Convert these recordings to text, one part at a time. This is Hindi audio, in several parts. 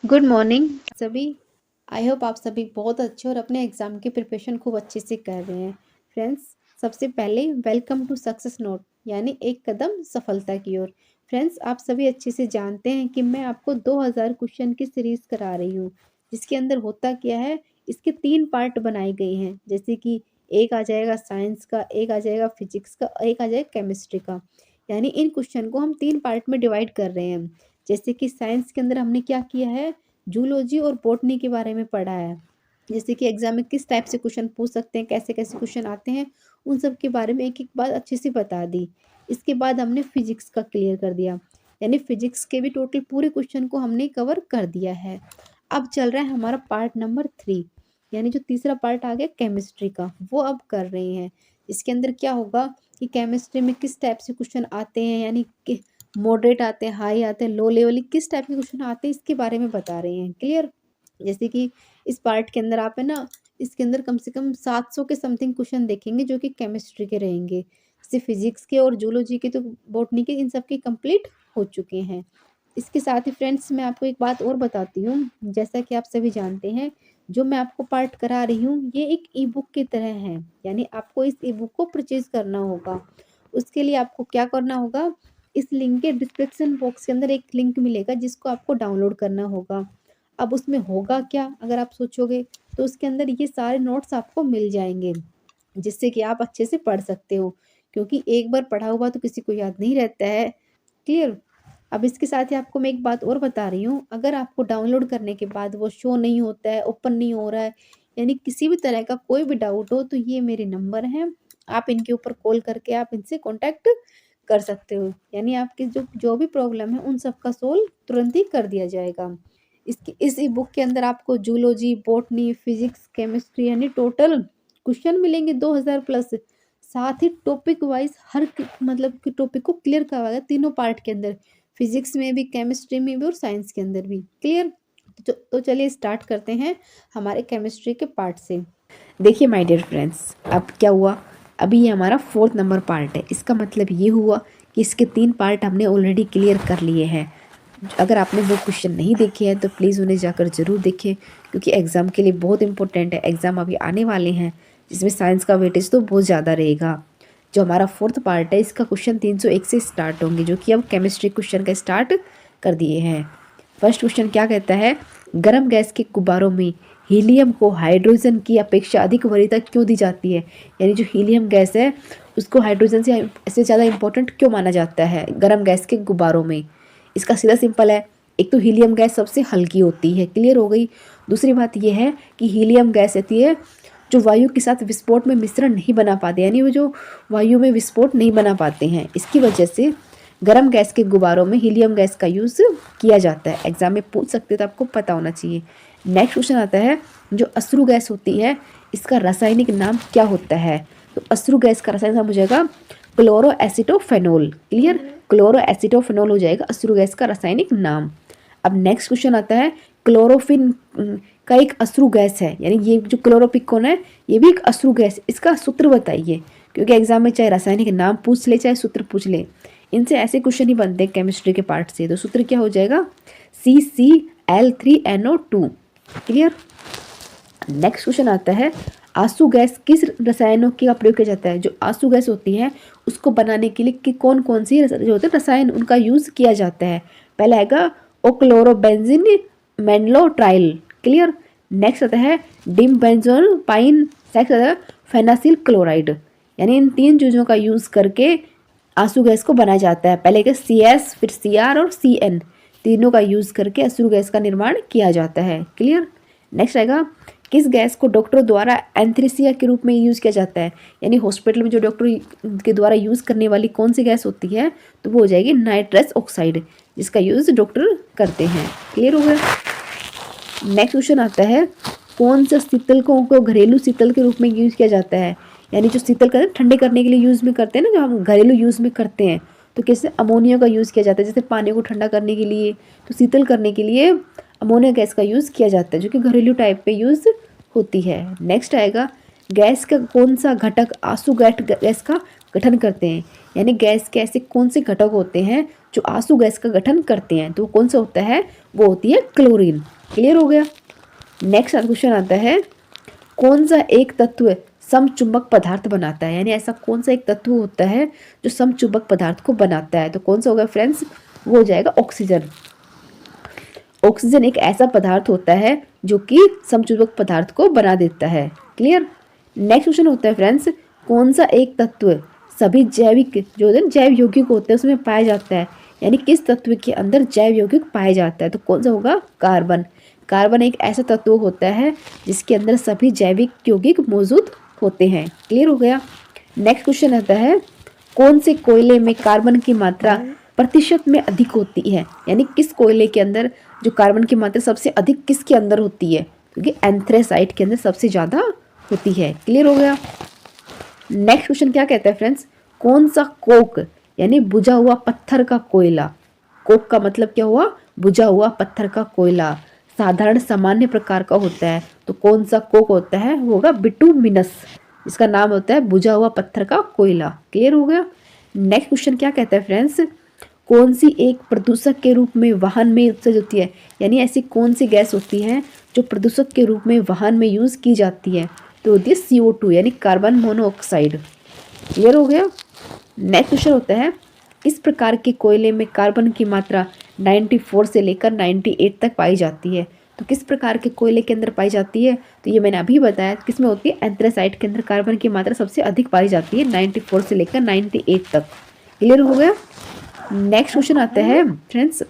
गुड मॉर्निंग सभी। आई होप आप सभी बहुत अच्छे और अपने एग्ज़ाम की प्रिपरेशन खूब अच्छे से कर रहे हैं। फ्रेंड्स, सबसे पहले वेलकम टू सक्सेस नोट यानी एक कदम सफलता की ओर। फ्रेंड्स, आप सभी अच्छे से जानते हैं कि मैं आपको 2000 क्वेश्चन की सीरीज़ करा रही हूँ, जिसके अंदर होता क्या है, इसके 3 पार्ट बनाए गए हैं। जैसे कि एक आ जाएगा साइंस का, एक आ जाएगा फिजिक्स का, एक आ जाएगा केमिस्ट्री का। यानी इन क्वेश्चन को हम 3 पार्ट में डिवाइड कर रहे हैं। जैसे कि साइंस के अंदर हमने क्या किया है, जूलॉजी और बॉटनी के बारे में पढ़ा है। जैसे कि एग्जाम में किस टाइप से क्वेश्चन पूछ सकते हैं, कैसे-कैसे क्वेश्चन आते हैं, उन सब के बारे में एक-एक बात अच्छे से बता दी। इसके बाद हमने फिजिक्स का क्लियर कर दिया, यानी फिजिक्स के भी टोटल पूरे क्वेश्चन को हमने कवर कर दिया है। अब चल रहा है हमारा पार्ट नंबर 3, यानी जो तीसरा पार्ट आ गया केमिस्ट्री का, वो अब कर रहे हैं। इसके अंदर क्या होगा कि केमिस्ट्री में किस टाइप से क्वेश्चन आते हैं, यानी कि मॉडरेट आते हैं, हाई आते हैं, लो लेवल किस टाइप के क्वेश्चन आते हैं, इसके बारे में बता रहे हैं। क्लियर? जैसे कि इस पार्ट के अंदर आप है ना, इसके अंदर कम से कम 700 के समथिंग क्वेश्चन देखेंगे जो कि केमिस्ट्री के रहेंगे। जैसे फिजिक्स के और जूलॉजी के तो बॉटनी के इन सब के कंप्लीट हो चुके हैं। इसके साथ ही फ्रेंड्स मैं आपको एक बात और बताती हूँ, जैसा कि आप सभी जानते हैं, जो मैं आपको पार्ट करा रही हूँ ये एक ई बुक की तरह है, यानी आपको इस ई बुक को परचेज करना होगा। उसके लिए आपको क्या करना होगा, इस लिंक के डिस्क्रिप्शन बॉक्स के अंदर एक लिंक मिलेगा जिसको आपको डाउनलोड करना होगा। अब उसमें होगा क्या, अगर आप सोचोगे, तो उसके अंदर ये सारे नोट्स आपको मिल जाएँगे, जिससे कि आप अच्छे से पढ़ सकते हो, क्योंकि एक बार पढ़ा हुआ तो किसी को याद नहीं रहता है। क्लियर? अब इसके साथ ही आपको मैं एक बात और बता रही हूँ, अगर आपको डाउनलोड करने के बाद वो शो नहीं होता है, ओपन नहीं हो रहा है, यानी किसी भी तरह का कोई भी डाउट हो, तो ये मेरे नंबर हैं, आप इनके ऊपर कॉल करके आप इनसे कॉन्टैक्ट कर सकते हो। यानी आपकी जो जो भी प्रॉब्लम है उन सब का सोल्व तुरंत ही कर दिया जाएगा। इसकी इस ई बुक के अंदर आपको जूलॉजी, बॉटनी, फिजिक्स, केमिस्ट्री यानी टोटल क्वेश्चन मिलेंगे 2000 प्लस। साथ ही टॉपिक वाइज हर मतलब कि टॉपिक को क्लियर करवाएगा तीनों पार्ट के अंदर, फिजिक्स में भी, केमिस्ट्री में भी और साइंस के अंदर भी। क्लियर? तो चलिए स्टार्ट करते हैं हमारे केमिस्ट्री के पार्ट से। देखिए माय डियर फ्रेंड्स, अब क्या हुआ, अभी ये हमारा 4th नंबर पार्ट है। इसका मतलब ये हुआ कि इसके 3 पार्ट हमने ऑलरेडी क्लियर कर लिए हैं। अगर आपने वो क्वेश्चन नहीं देखे हैं तो प्लीज़ उन्हें जाकर ज़रूर देखें, क्योंकि एग्ज़ाम के लिए बहुत इंपॉर्टेंट है। एग्ज़ाम अभी आने वाले हैं, जिसमें साइंस का वेटेज तो बहुत ज़्यादा रहेगा। जो हमारा 4th पार्ट है, इसका क्वेश्चन 301 से स्टार्ट होंगे, जो कि अब केमिस्ट्री क्वेश्चन का स्टार्ट कर दिए हैं। फर्स्ट क्वेश्चन क्या कहता है, गर्म गैस के गुब्बारों में हीलियम को हाइड्रोजन की अपेक्षा अधिक वरीयता क्यों दी जाती है। यानी जो हीलियम गैस है उसको हाइड्रोजन से ज़्यादा इंपॉर्टेंट क्यों माना जाता है गर्म गैस के गुब्बारों में। इसका सीधा सिंपल है, एक तो हीलियम गैस सबसे हल्की होती है, क्लियर हो गई। दूसरी बात यह है कि हीलियम गैस होती है जो वायु के साथ विस्फोट में मिश्रण नहीं बना पाते, यानी वो जो वायु में विस्फोट नहीं बना पाते हैं। इसकी वजह से गर्म गैस के गुब्बारों में हीलियम गैस का यूज़ किया जाता है। एग्जाम में पूछ सकते तो आपको पता होना चाहिए। नेक्स्ट क्वेश्चन आता है, जो अश्रु गैस होती है इसका रासायनिक नाम क्या होता है। तो अश्रु गैस का रासायनिक नाम हो जाएगा क्लोरो एसिटोफेनोल। क्लियर? क्लोरो एसिटोफेनोल हो जाएगा अश्रु गैस का रासायनिक नाम। अब नेक्स्ट क्वेश्चन आता है, क्लोरोफिन का एक अश्रु गैस है, यानी ये जो क्लोरोपिकोन है ये भी एक अश्रु गैस, इसका सूत्र बताइए। क्योंकि एग्जाम में चाहे रासायनिक नाम पूछ ले चाहे सूत्र पूछ ले, इनसे ऐसे क्वेश्चन ही बनते हैं केमिस्ट्री के पार्ट से। तो सूत्र क्या हो जाएगा, CCl3NO2। क्लियर? नेक्स्ट क्वेश्चन आता है, आंसू गैस किस रसायनों का प्रयोग किया जाता है। जो आंसू गैस होती है उसको बनाने के लिए कि कौन कौन सी जो होते हैं रसायन उनका यूज़ किया जाता है। पहला आएगा ओक्लोरोबेंजीन मैनलोट्राइल। क्लियर? नेक्स्ट आता है डिमबेंजोन पाइन। नेक्स्ट आता है फेनासिल क्लोराइड। यानी इन 3 चीज़ों का यूज़ करके आंसू गैस को बनाया जाता है। पहले के CS, फिर CR और CN, तीनों का यूज़ करके आंसू गैस का निर्माण किया जाता है। क्लियर? नेक्स्ट आएगा, किस गैस को डॉक्टरों द्वारा एंथ्रेसिया के रूप में यूज़ किया जाता है। यानी हॉस्पिटल में जो डॉक्टर के द्वारा यूज़ करने वाली कौन सी गैस होती है, तो वो हो जाएगी नाइट्रस ऑक्साइड, जिसका यूज़ डॉक्टर करते हैं। क्लियर हो गया? नेक्स्ट क्वेश्चन आता है, कौन सा शीतलकों को घरेलू शीतल के रूप में यूज़ किया जाता है। यानी जो शीतल करते ठंडे करने के लिए यूज़ में करते हैं ना, जो हम घरेलू यूज़ में करते हैं, तो कैसे अमोनिया का यूज़ किया जाता है। जैसे पानी को ठंडा करने के लिए, तो शीतल करने के लिए अमोनिया गैस का यूज़ किया जाता है, जो कि घरेलू टाइप पे यूज़ होती है। नेक्स्ट आएगा, गैस का कौन सा घटक आंसू गैस का गठन करते हैं। यानी गैस के ऐसे कौन से घटक होते हैं जो आंसू गैस का गठन करते हैं, तो कौन सा होता है, वो होती है क्लोरीन। क्लियर हो गया। नेक्स्ट क्वेश्चन आता है, कौन सा एक तत्व समचुंबक पदार्थ बनाता है, यानी ऐसा कौन सा एक तत्व होता है जो समचुंबक पदार्थ को बनाता है, तो कौन सा होगा फ्रेंड्स, वो हो जाएगा ऑक्सीजन। ऑक्सीजन एक ऐसा पदार्थ होता है जो कि समचुंबक पदार्थ को बना देता है। क्लियर। नेक्स्ट क्वेश्चन होता है फ्रेंड्स, कौन सा एक तत्व सभी जैविक जो जैव यौगिक होते हैं उसमें पाया जाता है, यानी किस तत्व के अंदर जैव यौगिक पाया जाता है, तो कौन सा होगा, कार्बन। कार्बन एक ऐसा तत्व होता है जिसके अंदर सभी जैविक यौगिक मौजूद होते हैं। क्लियर हो गया। नेक्स्ट क्वेश्चन आता है, कौन से कोयले में कार्बन की मात्रा प्रतिशत में अधिक होती है, यानी किस कोयले के अंदर जो कार्बन की मात्रा सबसे अधिक किसके अंदर होती है, क्योंकि एंथ्रेसाइट के अंदर सबसे ज़्यादा होती है। क्लियर हो गया। नेक्स्ट क्वेश्चन क्या कहता है फ्रेंड्स, कौन सा कोक यानी बुझा हुआ पत्थर का कोयला, कोक का मतलब क्या हुआ, बुझा हुआ पत्थर का कोयला, साधारण सामान्य प्रकार का होता है, तो कौन सा कोक होता है, वो होगा बिटुमिनस, इसका नाम होता है बुझा हुआ पत्थर का कोयला। क्लियर हो गया। नेक्स्ट क्वेश्चन क्या कहता है फ्रेंड्स, कौन सी एक प्रदूषक के रूप में वाहन में उत्सर्जित होती है, यानी ऐसी कौन सी गैस होती है जो प्रदूषक के रूप में वाहन में यूज़ की जाती है, तो होती है CO2 यानी कार्बन मोनोऑक्साइड। क्लियर हो गया। नेक्स्ट क्वेश्चन होता है, इस प्रकार के कोयले में कार्बन की मात्रा 94 से लेकर 98 तक पाई जाती है, तो किस प्रकार के कोयले के अंदर पाई जाती है, तो ये मैंने अभी बताया किस में होती है, एंथ्रेसाइट के अंदर कार्बन की मात्रा सबसे अधिक पाई जाती है 94 से लेकर 98 तक। क्लियर हो गया। नेक्स्ट क्वेश्चन आता है फ्रेंड्स,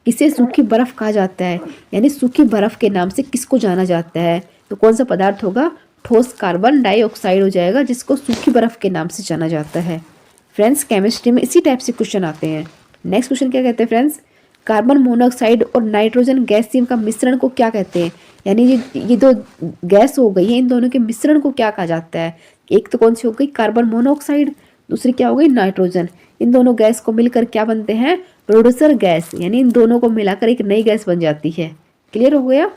किसे सूखी बर्फ कहा जाता है, यानी सूखी बर्फ के नाम से किसको जाना जाता है, तो कौन सा पदार्थ होगा, ठोस कार्बन डाइऑक्साइड हो जाएगा, जिसको सूखी बर्फ के नाम से जाना जाता है। फ्रेंड्स केमिस्ट्री में इसी टाइप से क्वेश्चन आते हैं। नेक्स्ट क्वेश्चन क्या कहते हैं फ्रेंड्स, कार्बन मोनोऑक्साइड और नाइट्रोजन गैस का मिश्रण को क्या कहते हैं, यानी ये दो गैस हो गई है, इन दोनों के मिश्रण को क्या कहा जाता है, एक तो कौन सी हो गई कार्बन मोनोऑक्साइड, दूसरी क्या हो गई नाइट्रोजन, इन दोनों गैस को मिलकर क्या बनते हैं, प्रोड्यूसर गैस, यानी इन दोनों को मिलाकर एक नई गैस बन जाती है। क्लियर हो गया।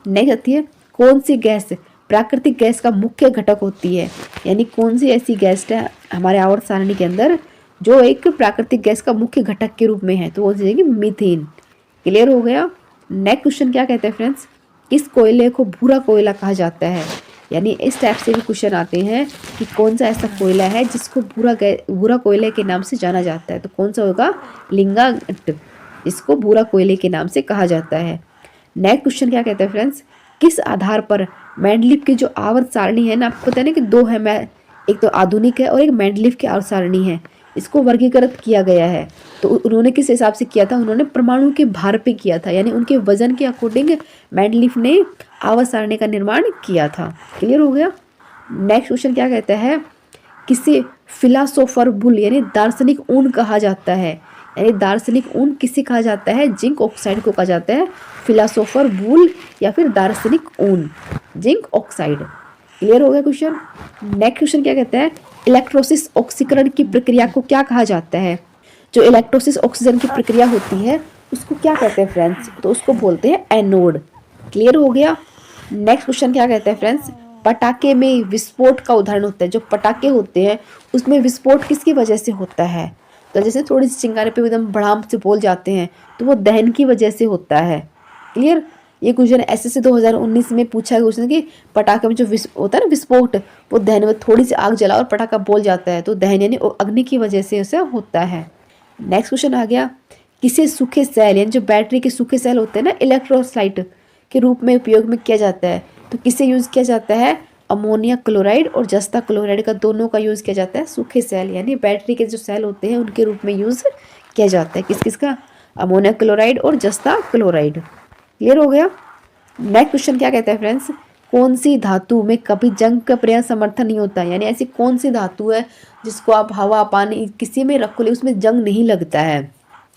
नेक्स्ट आती है, कौन सी गैस प्राकृतिक गैस का मुख्य घटक होती है, यानी कौन सी ऐसी गैस है हमारे आवर्त सारणी के अंदर जो एक प्राकृतिक गैस का मुख्य घटक के रूप में है, तो वो जाएगी मीथेन। क्लियर हो गया। नेक्स्ट क्वेश्चन क्या कहते हैं फ्रेंड्स, किस कोयले को भूरा कोयला कहा जाता है, यानी इस टाइप से भी क्वेश्चन आते हैं कि कौन सा ऐसा कोयला है जिसको भूरा कोयले के नाम से जाना जाता है, तो कौन सा होगा, लिंगायट, इसको भूरा कोयले के नाम से कहा जाता है। नेक्स्ट क्वेश्चन क्या कहते हैं फ्रेंड्स, किस आधार पर मेंडलीफ की जो आवर्त सारणी है ना, आपको पता है ना कि दो है, मैं एक तो आधुनिक है और एक मेंडलीफ की आवर्त सारणी है, इसको वर्गीकृत किया गया है, तो उन्होंने किस हिसाब से किया था, उन्होंने परमाणु के भार पे किया था, यानी उनके वजन के अकॉर्डिंग मेंडलीफ ने आवर्त सारणी का निर्माण किया था। क्लियर हो गया। नेक्स्ट क्वेश्चन क्या कहता है, किसे फिलासोफर बुल यानी दार्शनिक ऊन कहा जाता है, यानी दार्शनिक ऊन किसे कहा जाता है, जिंक ऑक्साइड को कहा जाता है फिलासोफर बुल या फिर दार्शनिक ऊन, जिंक ऑक्साइड। क्लियर हो गया क्वेश्चन। नेक्स्ट क्वेश्चन क्या कहता है, इलेक्ट्रोसिस ऑक्सीकरण की प्रक्रिया को क्या कहा जाता है, जो इलेक्ट्रोसिस ऑक्सीजन की प्रक्रिया होती है उसको क्या कहते हैं फ्रेंड्स, तो उसको बोलते हैं एनोड। क्लियर हो गया। नेक्स्ट क्वेश्चन क्या कहते हैं फ्रेंड्स, पटाखे में विस्फोट का उदाहरण होता है, जो पटाखे होते हैं उसमें विस्फोट किसकी वजह से होता है, तो जैसे थोड़ी सी चिंगारी पे एकदम भड़ाम से बोल जाते हैं तो वो दहन की वजह से होता है। क्लियर। ये क्वेश्चन SSC 2019 में पूछा गया क्वेश्चन कि पटाखे में जो होता है ना विस्फोट, वो दहन में थोड़ी सी आग जला और पटाखा बोल जाता है, तो दहन यानी अग्नि की वजह से उसे होता है। नेक्स्ट क्वेश्चन आ गया, किसे सूखे सेल यानी जो बैटरी के सूखे सेल होते हैं ना, इलेक्ट्रोलाइट के रूप में उपयोग में किया जाता है, तो किसे यूज़ किया जाता है, अमोनिया क्लोराइड और जस्ता क्लोराइड का दोनों का यूज़ किया जाता है सूखे सेल यानी बैटरी के जो सेल होते हैं उनके रूप में यूज़ किया जाता है। किस किस का, अमोनिया क्लोराइड और जस्ता क्लोराइड। क्लियर हो गया। नेक्स्ट क्वेश्चन क्या कहता है फ्रेंड्स, कौन सी धातु में कभी जंग का पर्याप्त समर्थन नहीं होता, यानी ऐसी कौन सी धातु है जिसको आप हवा पानी किसी में रखो ले उसमें जंग नहीं लगता है,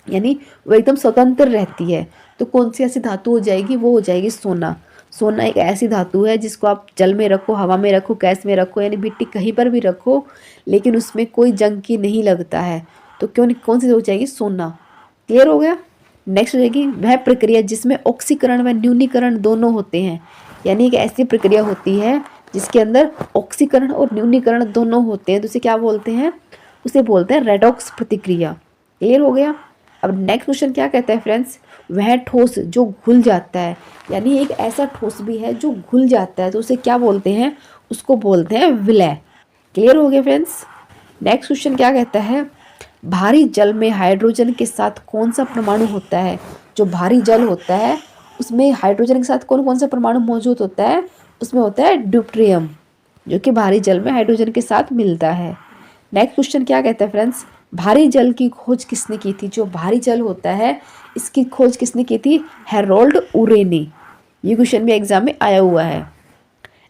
यानी वो एकदम स्वतंत्र रहती है, तो कौन सी ऐसी धातु हो जाएगी, वो हो जाएगी सोना। सोना एक ऐसी धातु है जिसको आप जल में रखो, हवा में रखो, गैस में रखो, यानी मिट्टी कहीं पर भी रखो लेकिन उसमें कोई जंग की नहीं लगता है, तो क्यों नहीं, कौन सी हो जाएगी, सोना। क्लियर हो गया। नेक्स्ट हो जाएगी वह प्रक्रिया जिसमें ऑक्सीकरण व न्यूनीकरण दोनों होते हैं, यानी एक ऐसी प्रक्रिया होती है जिसके अंदर ऑक्सीकरण और न्यूनीकरण दोनों होते हैं, तो उसे क्या बोलते हैं? उसे बोलते हैं रेडॉक्स प्रतिक्रिया। क्लियर हो गया? अब नेक्स्ट क्वेश्चन क्या कहता है फ्रेंड्स? वह ठोस जो घुल जाता है, यानी एक ऐसा ठोस भी है जो घुल जाता है, तो उसे क्या बोलते हैं? उसको बोलते हैं विलय। क्लियर हो गया फ्रेंड्स? नेक्स्ट क्वेश्चन क्या कहता है? भारी जल में हाइड्रोजन के साथ कौन सा परमाणु होता है? जो भारी जल होता है उसमें हाइड्रोजन के साथ कौन कौन सा परमाणु मौजूद होता है? उसमें होता है ड्यूट्रियम, जो कि भारी जल में हाइड्रोजन के साथ मिलता है। नेक्स्ट क्वेश्चन क्या कहता है फ्रेंड्स? भारी जल की खोज किसने की थी? जो भारी जल होता है इसकी खोज किसने की थी? हैरोल्ड उरे ने। ये क्वेश्चन भी एग्जाम में आया हुआ है।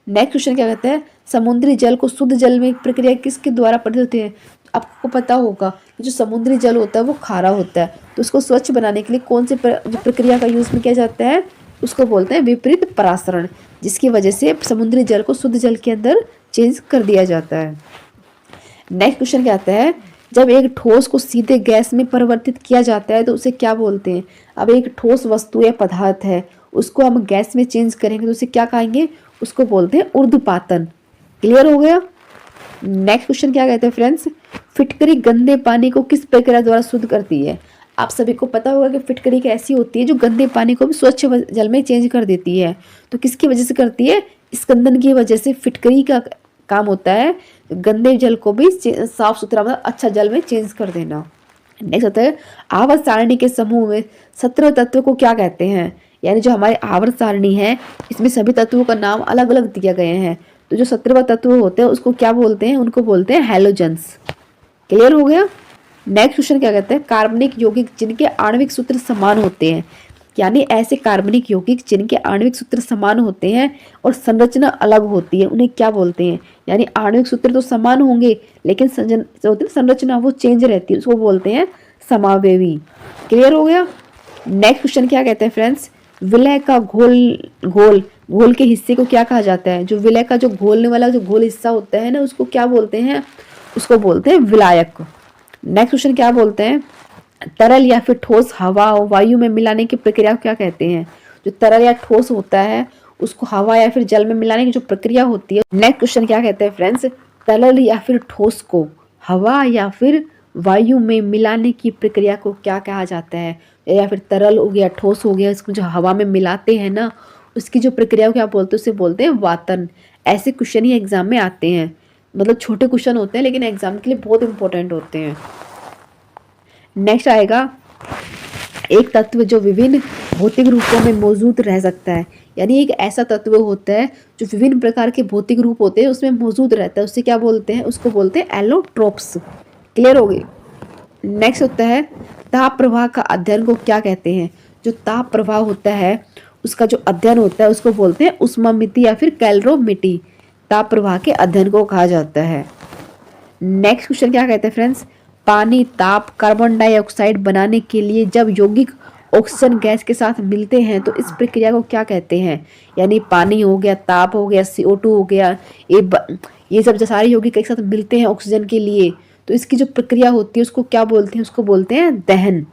नेक्स्ट क्वेश्चन क्या कहता है? समुद्री जल को शुद्ध जल में प्रक्रिया किसके द्वारा परिवर्तित होती है? आपको पता होगा कि जो समुद्री जल होता है वो खारा होता है, तो उसको स्वच्छ बनाने के लिए कौन सी प्रक्रिया का यूज में किया जाता है? उसको बोलते हैं विपरीत परासरण, जिसकी वजह से समुद्री जल को शुद्ध जल के अंदर चेंज कर दिया जाता है। नेक्स्ट क्वेश्चन क्या आता है? जब एक ठोस को सीधे गैस में परिवर्तित किया जाता है तो उसे क्या बोलते हैं? अब एक ठोस वस्तु या पदार्थ है, उसको हम गैस में चेंज करेंगे तो उसे क्या कहेंगे? उसको बोलते हैं ऊर्ध्वपातन। क्लियर हो गया? नेक्स्ट क्वेश्चन क्या कहते हैं फ्रेंड्स? फिटकरी गंदे पानी को किस प्रक्रिया द्वारा शुद्ध करती है? आप सभी को पता होगा कि फिटकरी एक ऐसी होती है जो गंदे पानी को भी स्वच्छ जल में चेंज कर देती है, तो किसकी वजह से करती है? स्कंदन की वजह से फिटकरी का काम होता है गंदे जल को भी साफ सुथरा मतलब अच्छा जल में चेंज कर देना। नेक्स्ट होता है आवर्त सारणी के समूह में 17 तत्व को क्या कहते हैं? यानी जो हमारे आवर्त सारणी है इसमें सभी तत्वों का नाम अलग अलग दिया गए हैं, तो जो 17 तत्व होते हैं उसको क्या बोलते हैं? उनको बोलते हैं हैलोजेंस। क्लियर हो गया? नेक्स्ट क्वेश्चन क्या कहते हैं? कार्बनिक यौगिक जिनके आणविक सूत्र समान होते हैं, यानी ऐसे कार्बनिक यौगिक जिनके आणविक सूत्र समान होते हैं और संरचना अलग होती है, उन्हें क्या बोलते हैं? यानी आणविक सूत्र तो समान होंगे लेकिन संरचना वो चेंज रहती है, उसको बोलते हैं समावयवी। क्लियर हो गया? नेक्स्ट क्वेश्चन क्या कहते हैं फ्रेंड्स? विलय का घोल के हिस्से को क्या कहा जाता है? जो विलय का जो घोलने वाला जो घोल हिस्सा होता है ना, उसको क्या बोलते हैं? उसको बोलते हैं विलायक। नेक्स्ट क्वेश्चन क्या बोलते हैं? तरल या फिर ठोस हवा और वायु में मिलाने की प्रक्रिया को क्या कहते हैं? जो तरल या ठोस होता है उसको हवा या फिर जल में मिलाने की जो प्रक्रिया होती है। नेक्स्ट क्वेश्चन क्या कहते हैं फ्रेंड्स? तरल या फिर ठोस को हवा या फिर वायु में मिलाने की प्रक्रिया को क्या कहा जाता है? या फिर तरल हो गया, ठोस हो गया, इसको जो हवा में मिलाते हैं ना, उसकी जो प्रक्रिया को क्या बोलते हैं? उसे बोलते हैं वातन। ऐसे क्वेश्चन ही एग्जाम में आते हैं, मतलब छोटे क्वेश्चन होते हैं लेकिन एग्जाम के लिए बहुत इंपॉर्टेंट होते हैं। नेक्स्ट आएगा एक तत्व जो विभिन्न भौतिक रूपों में मौजूद रह सकता है, यानी एक ऐसा तत्व होता है जो विभिन्न प्रकार के भौतिक रूप होते हैं उसमें मौजूद रहता है, उससे क्या बोलते हैं? उसको बोलते हैं एलोट्रोप्स। क्लियर हो गई? नेक्स्ट होता है ताप प्रवाह का अध्ययन को क्या कहते हैं? जो ताप प्रवाह होता है उसका जो अध्ययन होता है उसको बोलते हैं उष्मामिति या फिर कैलोरीमीटर। ताप प्रवाह के अध्ययन को कहा जाता है। नेक्स्ट क्वेश्चन क्या कहते हैं फ्रेंड्स? पानी, ताप, कार्बन डाइऑक्साइड बनाने के लिए जब यौगिक ऑक्सीजन गैस के साथ मिलते हैं तो इस प्रक्रिया को क्या कहते हैं? यानी पानी हो गया, ताप हो गया, CO2 हो गया, ये सब जो सारे यौगिक एक साथ मिलते हैं ऑक्सीजन के लिए, तो इसकी जो प्रक्रिया होती है उसको क्या बोलते हैं? उसको बोलते हैं दहन।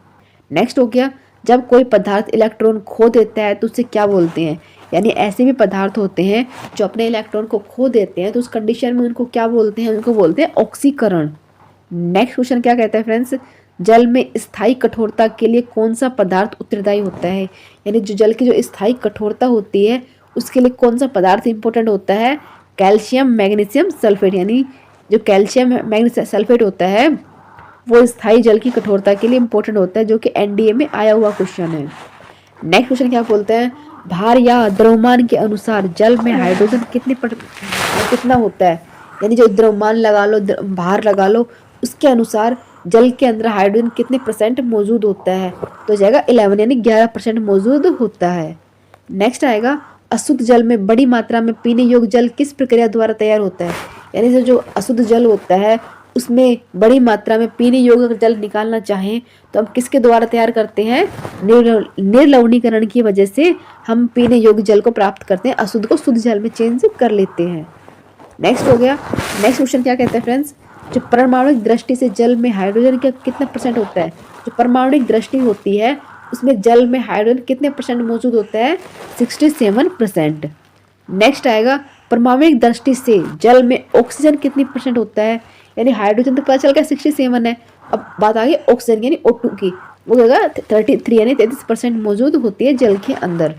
नेक्स्ट हो गया जब कोई पदार्थ इलेक्ट्रॉन खो देता है तो उसे क्या बोलते हैं? यानी ऐसे भी पदार्थ होते हैं जो अपने इलेक्ट्रॉन को खो देते हैं, तो उस कंडीशन में उनको क्या बोलते हैं? उनको बोलते हैं ऑक्सीकरण। नेक्स्ट क्वेश्चन क्या कहता है फ्रेंड्स? जल में स्थायी कठोरता के लिए कौन सा पदार्थ उत्तरदायी होता है? यानी जो जल की जो स्थायी कठोरता होती है उसके लिए कौन सा पदार्थ इंपॉर्टेंट होता है? Calcium magnesium sulphate. यानी जो कैल्शियम मैग्नीशियम सल्फेट होता है वो स्थायी जल की कठोरता के लिए इंपॉर्टेंट होता है, जो कि NDA में आया हुआ क्वेश्चन है। नेक्स्ट क्वेश्चन क्या बोलते हैं? भार या द्रव्यमान के अनुसार जल में हाइड्रोजन कितना होता है? यानी जो द्रव्यमान लगा लो, भार लगा लो, उसके अनुसार जल के अंदर हाइड्रोजन कितने % मौजूद होता है? तो जाएगा 11, यानी 11% मौजूद होता है। नेक्स्ट आएगा अशुद्ध जल में बड़ी मात्रा में पीने योग्य जल किस प्रक्रिया द्वारा तैयार होता है? यानी जो अशुद्ध जल होता है उसमें बड़ी मात्रा में पीने योग्य जल निकालना चाहें तो हम किसके द्वारा तैयार करते हैं? निर्लवणीकरण की वजह से हम पीने योग्य जल को प्राप्त करते हैं, अशुद्ध को शुद्ध जल में चेंज कर लेते हैं। नेक्स्ट हो गया, नेक्स्ट क्वेश्चन क्या कहते हैं फ्रेंड्स? जो परमाणुिक दृष्टि से जल में हाइड्रोजन का कितना % होता है? जो परमाणुिक दृष्टि होती है उसमें जल में हाइड्रोजन कितने % मौजूद होता है? 67%। नेक्स्ट आएगा परमाणुविक दृष्टि से जल में ऑक्सीजन कितनी परसेंट होता है, यानी हाइड्रोजन तो पता चल गया 67 है। अब बात आ गई ऑक्सीजन यानी O2 की, वो होगा 33 यानी 33% मौजूद होती है जल के अंदर।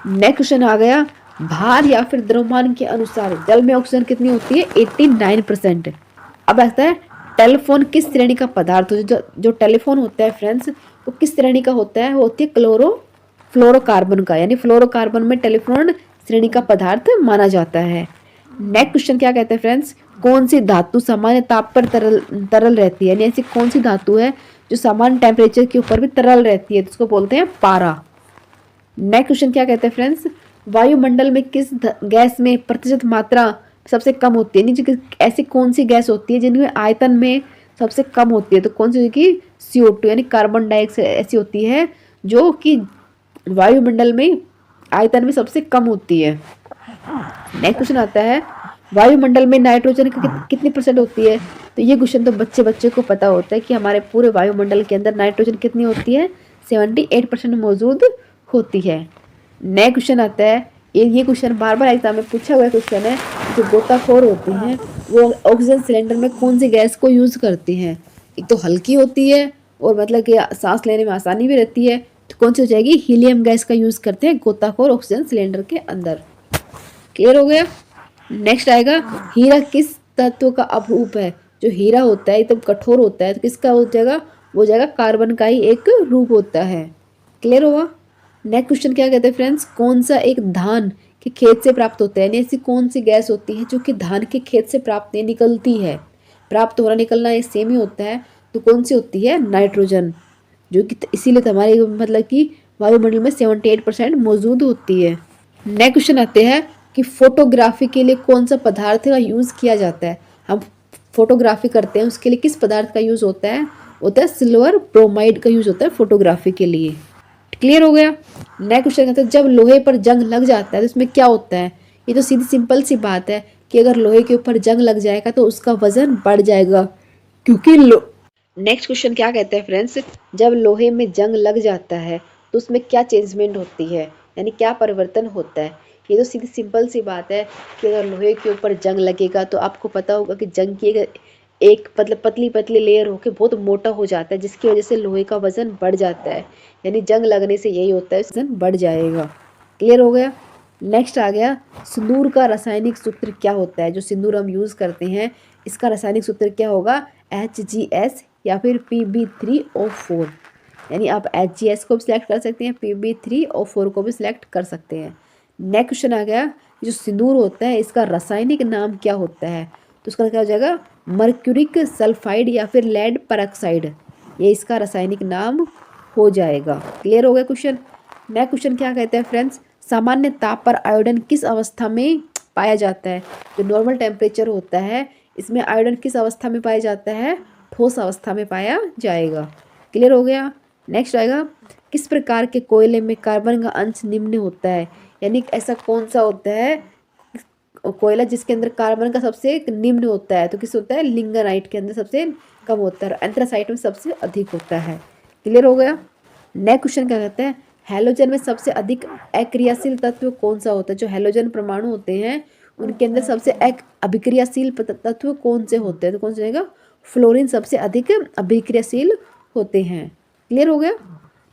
नेक्स्ट क्वेश्चन आ गया भार या फिर द्रव्यमान के अनुसार जल में ऑक्सीजन कितनी होती है, 89%। अब आता है टेलीफोन किस श्रेणी का पदार्थ हो, जो टेलीफोन होता है फ्रेंड्स वो किस श्रेणी का होता है, वो होती है फ्लोरोकार्बन का, यानी फ्लोरोकार्बन में टेलीफोन श्रेणी का पदार्थ माना जाता है। नेक्स्ट क्वेश्चन क्या कहते हैं फ्रेंड्स, कौन सी धातु सामान्य ताप पर तरल रहती है, यानी ऐसी कौन सी धातु है जो सामान्य टेम्परेचर के ऊपर भी तरल रहती है, तो उसको बोलते हैं पारा। नेक्स्ट क्वेश्चन क्या कहते हैं फ्रेंड्स, वायुमंडल में किस गैस में प्रतिशत मात्रा सबसे कम होती है, यानी ऐसी कौन सी गैस होती है जिनमें आयतन में सबसे कम होती है, तो कौन सी होगी, CO2 यानी कार्बन डाइऑक्साइड ऐसी होती है जो कि वायुमंडल में आयतन में सबसे कम होती है। नेक्स्ट क्वेश्चन आता है वायुमंडल में नाइट्रोजन कितनी परसेंट होती है, तो ये क्वेश्चन तो बच्चे को पता होता है कि हमारे पूरे वायुमंडल के अंदर नाइट्रोजन कितनी होती है, 78% मौजूद होती है। नेक्स्ट क्वेश्चन आता है, ये क्वेश्चन बार बार एग्जाम में पूछा हुआ क्वेश्चन है, जो गोताखोर होती हैं वो ऑक्सीजन सिलेंडर में कौन सी गैस को यूज़ करती हैं, एक तो हल्की होती है और मतलब कि सांस लेने में आसानी भी रहती है, तो कौन सी हो जाएगी, हीलियम गैस का यूज़ करते हैं गोताखोर ऑक्सीजन सिलेंडर के अंदर। क्लियर हो गया। नेक्स्ट आएगा हीरा किस तत्व का अपरूप है, जो हीरा होता है एकदम कठोर होता है तो किसका हो जाएगा, वो जाएगा कार्बन का ही एक रूप होता है। क्लियर होगा। नेक्स्ट क्वेश्चन क्या कहते हैं फ्रेंड्स, कौन सा एक धान के खेत से प्राप्त होता है, यानी ऐसी कौन सी गैस होती है जो कि धान के खेत से प्राप्त निकलती है, प्राप्त होना निकलना ये सेम ही होता है, तो कौन सी होती है, नाइट्रोजन, जो कि इसीलिए तो हमारे मतलब कि वायुमंडल में 78% मौजूद होती है। नेक्स्ट क्वेश्चन आते हैं कि फोटोग्राफी के लिए कौन सा पदार्थ का यूज़ किया जाता है, हम फोटोग्राफी करते हैं उसके लिए किस पदार्थ का यूज़ होता है सिल्वर ब्रोमाइड का यूज़ होता है फोटोग्राफी के लिए। क्लियर हो गया। नेक्स्ट क्वेश्चन कहते हैं जब लोहे पर जंग लग जाता है तो इसमें क्या होता है, ये तो सीधी सिंपल सी बात है कि अगर लोहे के ऊपर जंग लग जाएगा तो उसका वजन बढ़ जाएगा, क्योंकि नेक्स्ट क्वेश्चन क्या कहते हैं फ्रेंड्स, जब लोहे में जंग लग जाता है तो उसमें क्या चेंजमेंट होती है, यानी क्या परिवर्तन होता है, ये तो सीधी सिंपल सी बात है कि अगर लोहे के ऊपर जंग लगेगा तो आपको पता होगा कि जंग की एक मतलब पतली पतली लेयर होकर बहुत मोटा हो जाता है, जिसकी वजह से लोहे का वजन बढ़ जाता है, यानी जंग लगने से यही होता है, वजन बढ़ जाएगा। क्लियर हो गया। नेक्स्ट आ गया सिंदूर का रासायनिक सूत्र क्या होता है, जो सिंदूर हम यूज़ करते हैं इसका रासायनिक सूत्र क्या होगा, HGS या फिर Pb3O4, यानी आप HGS को भी सिलेक्ट कर सकते हैं, Pb3O4 को भी सिलेक्ट कर सकते हैं। नेक्स्ट क्वेश्चन आ गया जो सिंदूर होता है इसका रासायनिक नाम क्या होता है, तो उसका क्या हो जाएगा, मर्क्यूरिक सल्फाइड या फिर लेड परऑक्साइड, ये इसका रासायनिक नाम हो जाएगा। क्लियर हो गया क्वेश्चन। नेक्स्ट क्वेश्चन क्या कहते हैं फ्रेंड्स, सामान्य ताप पर आयोडन किस अवस्था में पाया जाता है, जो नॉर्मल टेम्परेचर होता है इसमें आयोडन किस अवस्था में पाया जाता है, ठोस अवस्था में पाया जाएगा। क्लियर हो गया। नेक्स्ट आएगा किस प्रकार के कोयले में कार्बन का अंश निम्न होता है, यानी ऐसा कौन सा होता है कोयला जिसके अंदर कार्बन का सबसे निम्न होता है, तो किस होता है, लिंगानाइट के अंदर सबसे कम होता है और एंथ्रासाइट में सबसे अधिक होता है। क्लियर हो गया। नेक्स्ट क्वेश्चन क्या कहते हैं, हैलोजन में सबसे अधिक अक्रियाशील तत्व कौन सा होता है, जो हैलोजन परमाणु होते हैं उनके अंदर सबसे अभिक्रियाशील तत्व कौन से होते हैं, तो कौन सा रहेगा, फ्लोरीन सबसे अधिक अभिक्रियाशील होते हैं। क्लियर हो गया।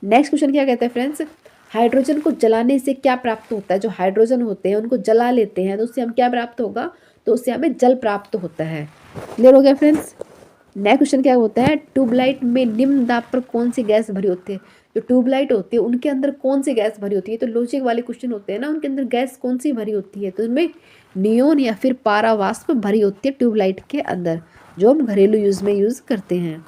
नेक्स्ट क्वेश्चन क्या कहते हैं फ्रेंड्स, हाइड्रोजन को जलाने से क्या प्राप्त होता है, जो हाइड्रोजन होते हैं उनको जला लेते हैं तो उससे हम क्या प्राप्त होगा, तो उससे हमें जल प्राप्त होता है। क्लियर हो गया फ्रेंड्स। नेक्स्ट क्वेश्चन क्या होता है, ट्यूबलाइट में निम्न दाब पर कौन सी गैस भरी होती है, जो ट्यूबलाइट होती है उनके अंदर कौन सी गैस भरी होती है, तो लॉजिक वाले क्वेश्चन होते हैं ना, उनके अंदर गैस कौन सी भरी होती है, तो उनमें नियोन या फिर पारावास्प भरी होती है ट्यूबलाइट के अंदर, जो हम घरेलू यूज़ में यूज़ करते हैं।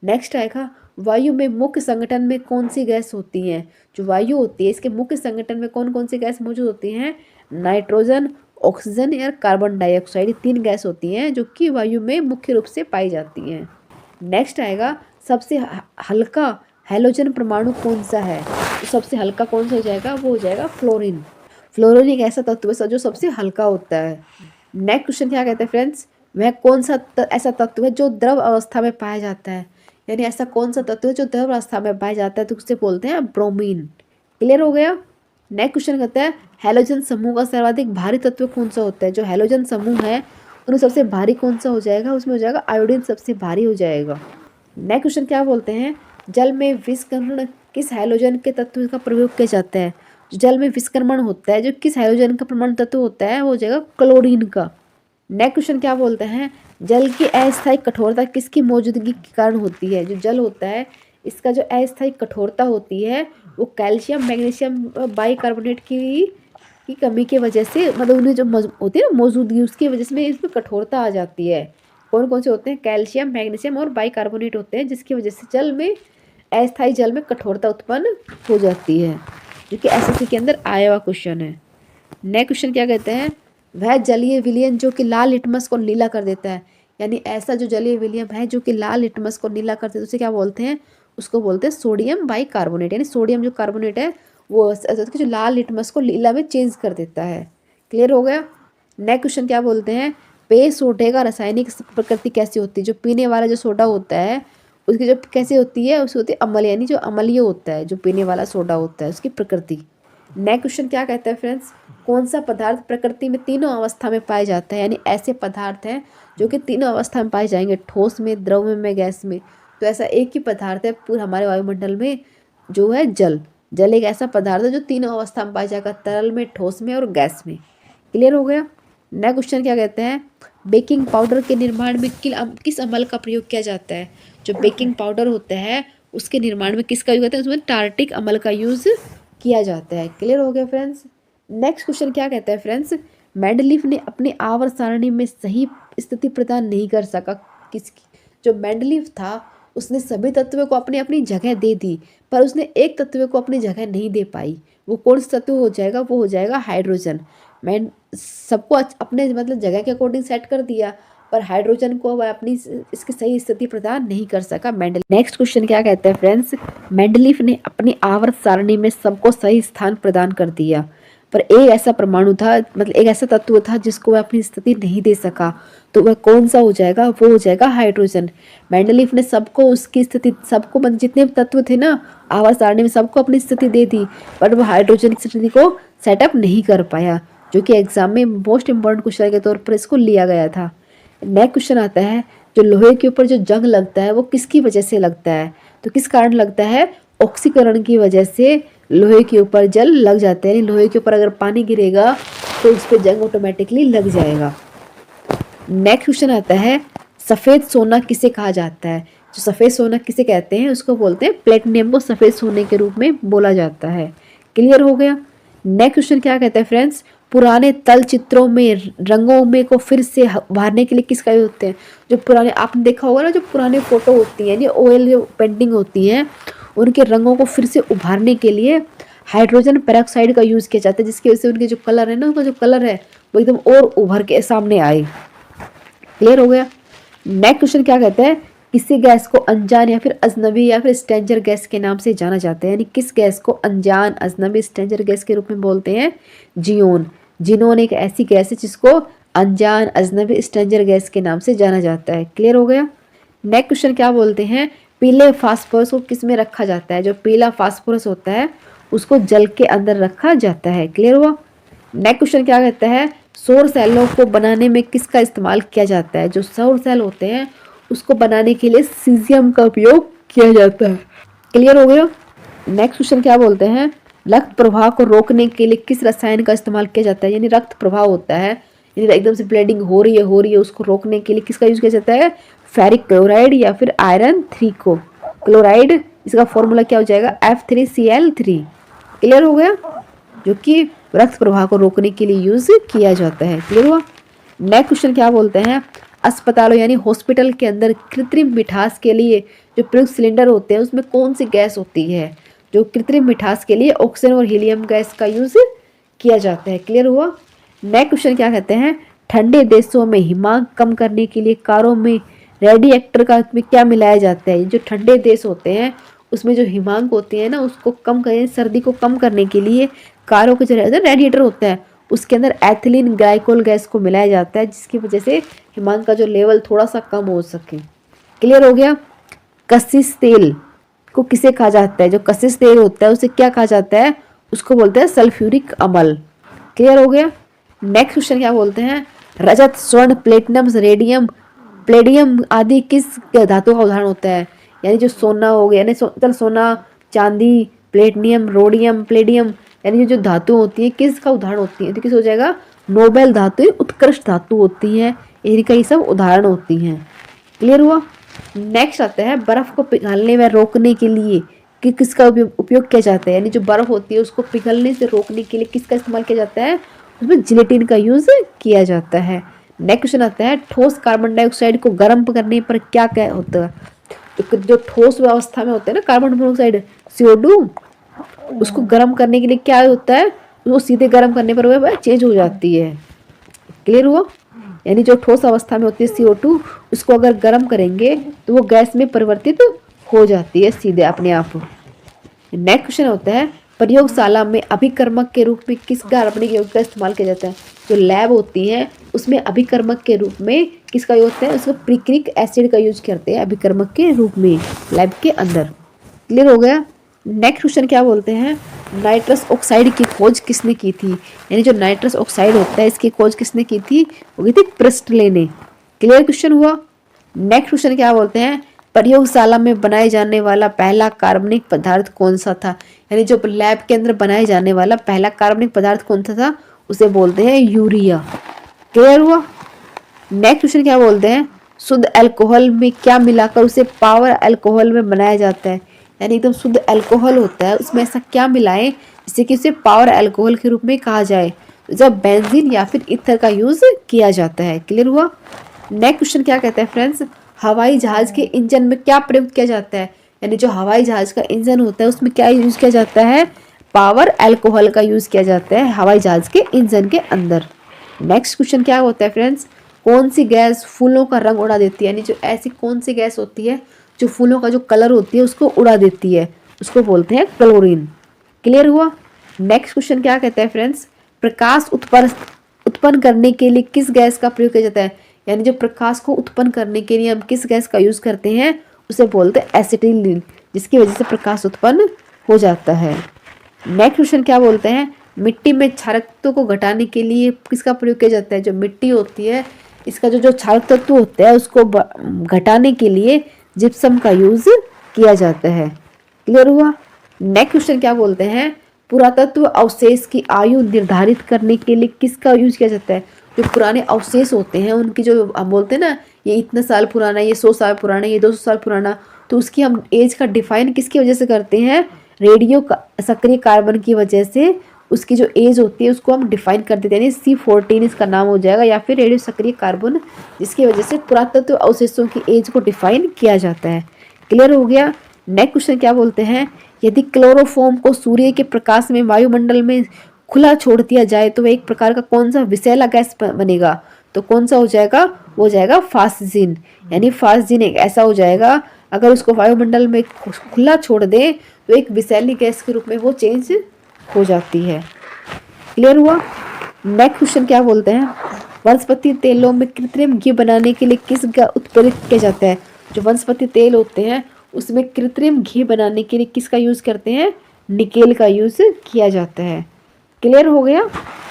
नेक्स्ट आएगा वायु में मुख्य संगठन में कौन सी गैस होती हैं, जो वायु होती है इसके मुख्य संगठन में कौन कौन सी गैस मौजूद होती हैं, नाइट्रोजन, ऑक्सीजन या कार्बन डाइऑक्साइड, 3 गैस होती हैं जो कि वायु में मुख्य रूप से पाई जाती हैं। नेक्स्ट आएगा सबसे हल्का हैलोजन परमाणु कौन सा है, तो सबसे हल्का कौन सा हो जाएगा, वो हो जाएगा फ्लोरीन। फ्लोरीन एक ऐसा तत्व है जो सबसे हल्का होता है। नेक्स्ट क्वेश्चन क्या कहते हैं फ्रेंड्स, वह कौन सा ऐसा तत्व है जो द्रव अवस्था में पाया जाता है, यानी ऐसा कौन सा तत्व है जो द्रव अवस्था में पाया जाता है, तो उसे बोलते हैं ब्रोमीन। क्लियर हो गया। नेक्स्ट क्वेश्चन कहता है हैलोजन समूह का सर्वाधिक भारी तत्व कौन सा होता है। जो हैलोजन समूह है उनमें सबसे भारी कौन सा हो जाएगा, उसमें हो जाएगा आयोडीन सबसे भारी हो जाएगा। नेक्स्ट क्वेश्चन क्या बोलते हैं, जल में विषकरण किस हैलोजन के तत्व का प्रयोग किया जाता है। जो जल में विषकरण होता है, जो किस हैलोजन का परमाणु तत्व होता है, वो हो जाएगा क्लोरीन का। नेक्स्ट क्वेश्चन क्या बोलते हैं, जल की अस्थायी कठोरता किसकी मौजूदगी के कारण होती है। जो जल होता है इसका जो अस्थायी कठोरता होती है वो कैल्शियम मैग्नीशियम बाइकार्बोनेट की कमी की वजह से, मतलब उन्हें जो होती है ना मौजूदगी, उसकी वजह से इसमें कठोरता आ जाती है। कौन कौन से होते हैं, कैल्शियम मैग्नीशियम और बाइकार्बोनेट होते हैं, जिसकी वजह से जल में अस्थायी जल में कठोरता उत्पन्न हो जाती है, जो कि एसएससी के अंदर आया हुआ क्वेश्चन है। नेक्स्ट क्वेश्चन क्या कहते हैं, वह जलीय विलयन जो कि लाल लिटमस को नीला कर देता है। यानी ऐसा जो जलीय विलयन है जो कि लाल लिटमस को नीला कर देता है उसे क्या बोलते हैं, उसको बोलते हैं सोडियम बाइकार्बोनेट। यानी सोडियम जो कार्बोनेट है वो जो लाल लिटमस को नीला में चेंज कर देता है। क्लियर हो गया। नेक्स्ट क्वेश्चन क्या बोलते हैं, पेय सोडे का रासायनिक प्रकृति कैसी होती है। जो पीने वाला जो सोडा होता है उसकी जो कैसी होती है, उसकी होती है अम्ल, यानी जो अम्लीय होता है जो पीने वाला सोडा होता है उसकी प्रकृति। नेक्स्ट क्वेश्चन क्या कहता है फ्रेंड्स, कौन सा पदार्थ प्रकृति में तीनों अवस्था में पाया जाता है। यानी ऐसे पदार्थ हैं जो कि तीनों अवस्था में पाए जाएंगे, ठोस में, द्रव में, गैस में। तो ऐसा एक ही पदार्थ है पूरे हमारे वायुमंडल में जो है जल। जल एक ऐसा पदार्थ है जो तीनों अवस्था में पाया जाएगा, तरल में, ठोस में और गैस में। क्लियर हो गया। नेक्स्ट क्वेश्चन क्या कहते हैं, बेकिंग पाउडर के निर्माण में किस अम्ल का प्रयोग किया जाता है। जो बेकिंग पाउडर होता है उसके निर्माण में किसका यूज करते हैं, उसमें टार्टिक अम्ल का यूज किया जाता है। क्लियर हो गया फ्रेंड्स। नेक्स्ट क्वेश्चन क्या कहता है फ्रेंड्स, मेंडलीफ ने अपनी आवर्त सारणी में सही स्थिति प्रदान नहीं कर सका। किसकी, जो मेंडलीफ था उसने सभी तत्वों को अपनी अपनी जगह दे दी, पर उसने एक तत्व को अपनी जगह नहीं दे पाई। वो कौन सा तत्व हो जाएगा, वो हो जाएगा हाइड्रोजन। मैं सबको अपने मतलब जगह के अकॉर्डिंग सेट कर दिया, पर हाइड्रोजन को वह अपनी इसकी सही स्थिति प्रदान नहीं कर सका मेंडलीफ। नेक्स्ट क्वेश्चन क्या कहता है फ्रेंड्स, मेंडलीफ ने अपनी आवर्त सारणी में सबको सही स्थान प्रदान कर दिया, पर एक ऐसा परमाणु था, मतलब एक ऐसा तत्व था जिसको वह अपनी स्थिति नहीं दे सका। तो वह कौन सा हो जाएगा, वो हो जाएगा हाइड्रोजन। मेंडलीफ ने सबको उसकी स्थिति, सबको मतलब जितने तत्व थे ना आवर्त सारणी में सबको अपनी स्थिति दे दी, पर वो हाइड्रोजन की स्थिति को सेटअप नहीं कर पाया, जो कि एग्जाम में मोस्ट इंपॉर्टेंट क्वेश्चन के तौर पर इसको लिया गया था। नेक्स्ट क्वेश्चन आता है, जो लोहे के ऊपर जो जंग लगता है वो किसकी वजह से लगता है। तो किस कारण लगता है, ऑक्सीकरण की वजह से लोहे के ऊपर जल लग जाते हैं। लोहे के ऊपर अगर पानी गिरेगा तो उस पर जंग ऑटोमेटिकली लग जाएगा। नेक्स्ट क्वेश्चन आता है, सफ़ेद सोना किसे कहा जाता है। जो सफ़ेद सोना किसे कहते हैं, उसको बोलते हैं प्लेटिनियम को सफ़ेद सोने के रूप में बोला जाता है। क्लियर हो गया। नेक्स्ट क्वेश्चन क्या कहता है फ्रेंड्स, पुराने तल चित्रों में रंगों में को फिर से उभारने के लिए किसका यूज होते हैं। जो पुराने आपने देखा होगा ना, जो पुराने फोटो होती हैं, ऑयल जो पेंटिंग होती है, उनके रंगों को फिर से उभारने के लिए हाइड्रोजन पेरोक्साइड का यूज़ किया जाता है, जिसकी वजह से उनके जो कलर है ना, उनका जो कलर है वो एकदम और उभर के सामने आए। क्लियर हो गया। नेक्स्ट क्वेश्चन क्या कहते हैं, किसी गैस को अनजान या फिर अजनबी या फिर स्ट्रेंजर गैस के नाम से जाना जाता है। यानी किस गैस को अनजान, अजनबी, स्ट्रेंजर गैस के रूप में बोलते हैं, जियोन। जिनोन एक ऐसी गैस है जिसको अनजान, अजनबी, स्ट्रेंजर गैस के नाम से जाना जाता है। क्लियर हो गया। नेक्स्ट क्वेश्चन क्या बोलते हैं, पीले फास्फोरस को किस में रखा जाता है। जो पीला फास्फोरस होता है उसको जल के अंदर रखा जाता है। क्लियर हुआ। नेक्स्ट क्वेश्चन क्या कहता है, सौर सेलों को बनाने में किसका इस्तेमाल किया जाता है। जो सौर सेल होते हैं उसको बनाने के लिए सीजियम का उपयोग किया जाता है। क्लियर हो गया। नेक्स्ट क्वेश्चन क्या बोलते हैं, रक्त प्रवाह को रोकने के लिए किस रसायन का इस्तेमाल किया जाता है। यानी रक्त प्रवाह होता है, यानी एकदम से ब्लीडिंग हो रही है, उसको रोकने के लिए किसका यूज किया जाता है, फेरिक क्लोराइड या फिर आयरन 3 को क्लोराइड। इसका फॉर्मूला क्या हो जाएगा, F3Cl3। क्लियर हो गया। जो कि रक्त प्रवाह को रोकने के लिए यूज किया जाता है। क्लियर हुआ। नेक्स्ट क्वेश्चन क्या बोलते हैं, अस्पतालों यानी हॉस्पिटल के अंदर कृत्रिम मिठास के लिए जो प्रयुक्त सिलेंडर होते हैं उसमें कौन सी गैस होती है। जो कृत्रिम मिठास के लिए ऑक्सीजन और हीलियम गैस का यूज किया जाता है। क्लियर हुआ। नेक्स्ट क्वेश्चन क्या कहते हैं, ठंडे देशों में हिमांक कम करने के लिए कारों में रेडिएटर का में क्या मिलाया जाता है। जो ठंडे देश होते हैं उसमें जो हिमांक होते हैं ना, उसको कम करें, सर्दी को कम करने के लिए कारों के जो रेडिएटर होता है उसके अंदर एथिलीन ग्लाइकोल गैस को मिलाया जाता है, जिसकी वजह से हिमांक का जो लेवल थोड़ा सा कम हो सके। क्लियर हो गया। कशिश तेल को किसे कहा जाता है। जो कशिश तेल होता है उसे क्या कहा जाता है, उसको बोलते हैं सल्फ्यूरिक अम्ल। क्लियर हो गया। नेक्स्ट क्वेश्चन क्या बोलते हैं, रजत, स्वर्ण, प्लेटिनम, रेडियम, प्लेडियम आदि किस धातु का उदाहरण होता है? यानी जो सोना हो गया, यानी सोना, चांदी, प्लेटिनियम, रोडियम, प्लेडियम, यानी जो धातु होती है किसका उदाहरण होती है? तो किस हो जाएगा, नोबेल धातु, उत्कृष्ट धातु होती है, इनका ये सब उदाहरण होती हैं। क्लियर हुआ। नेक्स्ट आता है बर्फ को पिघलने व रोकने के लिए कि किसका उपयोग किया जाता है? यानी जो बर्फ होती है उसको पिघलने से रोकने के लिए किसका इस्तेमाल किया जाता है? उसमें जिलेटिन का यूज किया जाता है। नेक्स्ट क्वेश्चन आता है ठोस कार्बन डाइऑक्साइड को गर्म करने पर क्या क्या होता है? तो जो ठोस अवस्था में होता है ना कार्बन डाइऑक्साइड CO2, उसको गर्म करने के लिए क्या होता है? उसको सीधे गर्म करने पर वह चेंज हो जाती है। क्लियर हुआ। यानी जो ठोस अवस्था में होती है CO2, उसको अगर गर्म करेंगे तो वो गैस में परिवर्तित हो जाती है सीधे अपने आप। नेक्स्ट क्वेश्चन होता है प्रयोगशाला में अभिकर्मक के रूप में किस कार्बनिक यौगिक का इस्तेमाल किया जाता है? जो लैब होती है उसमें अभिकर्मक के रूप में किसका यूज होता है? उसको पिक्रिक एसिड का यूज करते हैं अभिकर्मक के रूप में लैब के अंदर। क्लियर हो गया। नेक्स्ट क्वेश्चन क्या बोलते हैं, नाइट्रस ऑक्साइड की खोज किसने की थी? यानी जो नाइट्रस ऑक्साइड होता है इसकी खोज किसने की थी? वो की थी प्रिस्टले ने। क्लियर क्वेश्चन हुआ। नेक्स्ट क्वेश्चन क्या बोलते हैं, प्रयोगशाला में बनाए जाने वाला पहला कार्बनिक पदार्थ कौन सा था? यानी जो लैब के अंदर बनाए जाने वाला पहला कार्बनिक पदार्थ कौन सा था? उसे बोलते हैं यूरिया। क्लियर हुआ। नेक्स्ट क्वेश्चन क्या बोलते हैं, शुद्ध अल्कोहल में क्या मिलाकर उसे पावर अल्कोहल में बनाया जाता है? यानी एकदम शुद्ध अल्कोहल होता है उसमें ऐसा क्या मिलाएं जिससे कि उसे पावर अल्कोहल के रूप में कहा जाए? जब बेंजीन या फिर ईथर का यूज किया जाता है। क्लियर हुआ। नेक्स्ट क्वेश्चन क्या कहता है फ्रेंड्स, हवाई जहाज के इंजन में क्या प्रयोग किया जाता है? यानी जो हवाई जहाज का इंजन होता है उसमें क्या यूज किया जाता है? पावर अल्कोहल का यूज किया जाता है हवाई जहाज के इंजन के अंदर। नेक्स्ट क्वेश्चन क्या होता है फ्रेंड्स, कौन सी गैस फूलों का रंग उड़ा देती है? यानी जो ऐसी कौन सी गैस होती है जो फूलों का जो कलर होती है उसको उड़ा देती है? उसको बोलते हैं क्लोरीन। क्लियर हुआ। नेक्स्ट क्वेश्चन क्या कहता है फ्रेंड्स, प्रकाश उत्पन्न करने के लिए किस गैस का प्रयोग किया जाता है? यानी जो प्रकाश को उत्पन्न करने के लिए हम किस गैस का यूज करते हैं उसे बोलते हैं एसिटिलीन, जिसकी वजह से प्रकाश उत्पन्न हो जाता है। नेक्स्ट क्वेश्चन क्या बोलते हैं, मिट्टी में क्षारकत्व को घटाने के लिए किसका प्रयोग किया जाता है? जो मिट्टी होती है इसका जो क्षारक तत्व होता है उसको घटाने के लिए जिप्सम का यूज किया जाता है। क्लियर हुआ। नेक्स्ट क्वेश्चन क्या बोलते हैं, पुरातत्व अवशेष की आयु निर्धारित करने के लिए किसका यूज किया जाता है? जो पुराने अवशेष होते हैं उनकी जो हम बोलते हैं ना ये इतने साल पुराना, ये 100 साल पुराना, ये 200 साल पुराना, तो उसकी हम एज का डिफाइन किसकी वजह से करते हैं? रेडियो सक्रिय कार्बन की वजह से उसकी जो एज होती है उसको हम डिफाइन कर देते हैं, यानी C14 इसका नाम हो जाएगा, या फिर रेडियो सक्रिय कार्बन, जिसकी वजह से पुरातत्व अवशेषों की एज को डिफाइन किया जाता है। क्लियर हो गया। नेक्स्ट क्वेश्चन क्या बोलते हैं, यदि क्लोरोफॉर्म को सूर्य के प्रकाश में वायुमंडल में खुला छोड़ दिया जाए तो वह एक प्रकार का कौन सा विषैला गैस बनेगा? तो कौन सा हो जाएगा? वो हो जाएगा फास्जिन। यानी फास्जिन एक ऐसा हो जाएगा अगर उसको वायुमंडल में खुला छोड़ दे तो एक विषैली गैस के रूप में वो चेंज हो जाती है। क्लियर हुआ। नेक्स्ट क्वेश्चन क्या बोलते हैं, वनस्पति तेलों में कृत्रिम घी बनाने के लिए किस का उत्पादित किया जाता है? जो वनस्पति तेल होते हैं उसमें कृत्रिम घी बनाने के लिए किसका यूज करते हैं? निकेल का यूज किया जाता है। क्लियर हो गया।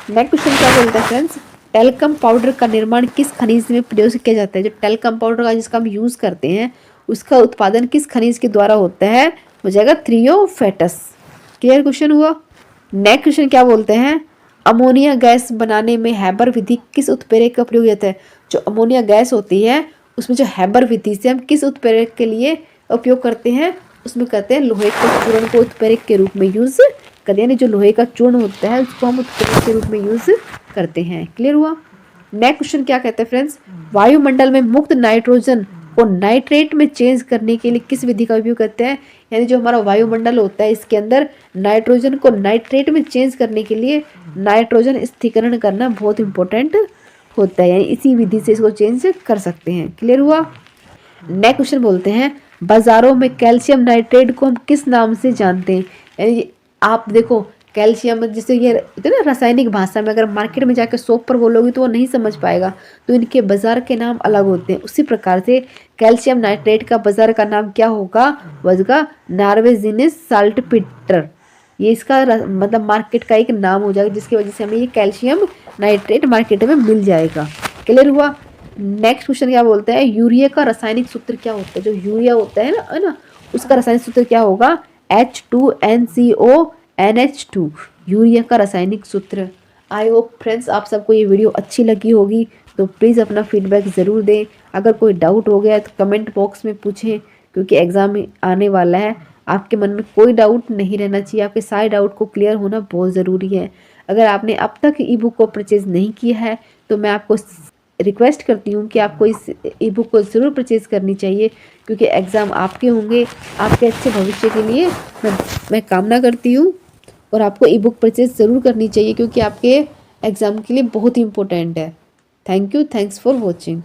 नेक्स्ट क्वेश्चन क्या बोलता है फ्रेंड्स, टेल्कम पाउडर का निर्माण किस खनिज में प्रयोग किया जाता है? जो टेल्कम पाउडर का जिसका हम यूज करते हैं उसका उत्पादन किस खनिज के द्वारा होता है? हो जाएगा थ्रियोफेटस। क्लियर क्वेश्चन हुआ। नेक्स्ट क्वेश्चन क्या बोलते हैं, अमोनिया गैस बनाने में हैबर विधि किस उत्प्रेरक का प्रयोग होता है? जो अमोनिया गैस होती है उसमें जो हैबर विधि से हम किस उत्प्रेरक के लिए उपयोग करते हैं? उसमें करते हैं लोहे के चूर्ण को उत्प्रेरक के रूप में यूज करते हैं, यानी जो लोहे का चूर्ण होता है उसको हम उत्प्रेरक के रूप में यूज करते हैं। क्लियर हुआ। नेक्स्ट क्वेश्चन क्या कहते हैं फ्रेंड्स, वायुमंडल में मुक्त नाइट्रोजन को नाइट्रेट में चेंज करने के लिए किस विधि का उपयोग करते हैं? यानी जो हमारा वायुमंडल होता है इसके अंदर नाइट्रोजन को नाइट्रेट में चेंज करने के लिए नाइट्रोजन स्थिरीकरण करना बहुत इंपॉर्टेंट होता है, यानी इसी विधि से इसको चेंज कर सकते हैं। क्लियर हुआ। नेक्स्ट क्वेश्चन बोलते हैं, बाजारों में कैल्शियम नाइट्रेट को हम किस नाम से जानते हैं? यानी आप देखो कैल्शियम जिसे ये होते हैं ना रासायनिक भाषा में, अगर मार्केट में जाकर शॉप पर बोलोगे तो वो नहीं समझ पाएगा, तो इनके बाजार के नाम अलग होते हैं। उसी प्रकार से कैल्शियम नाइट्रेट का बाजार का नाम क्या होगा? वजगा नार्वेजिनस साल्टपीटर। ये इसका मतलब मार्केट का एक नाम हो जाएगा, जिसकी वजह से हमें ये कैल्शियम नाइट्रेट मार्केट में मिल जाएगा। क्लियर हुआ। नेक्स्ट क्वेश्चन क्या बोलता है, यूरिया का रासायनिक सूत्र क्या होता है। जो यूरिया होता है ना, उसका रासायनिक सूत्र क्या होगा, H2NCONH2, यूरिया का रासायनिक सूत्र। आई होप फ्रेंड्स आप सबको ये वीडियो अच्छी लगी होगी, तो प्लीज़ अपना फीडबैक ज़रूर दें। अगर कोई डाउट हो गया तो कमेंट बॉक्स में पूछें, क्योंकि एग्ज़ाम आने वाला है। आपके मन में कोई डाउट नहीं रहना चाहिए, आपके सारे डाउट को क्लियर होना बहुत ज़रूरी है। अगर आपने अब तक ई बुक को परचेज़ नहीं किया है तो मैं आपको रिक्वेस्ट करती हूँ कि आपको इस ई बुक को ज़रूर परचेज़ करनी चाहिए, क्योंकि एग्ज़ाम आपके होंगे। आपके अच्छे भविष्य के लिए मैं कामना करती हूँ, और आपको ई बुक परचेज़ ज़रूर करनी चाहिए, क्योंकि आपके एग्ज़ाम के लिए बहुत ही इम्पोर्टेंट है। Thank you, thanks for watching.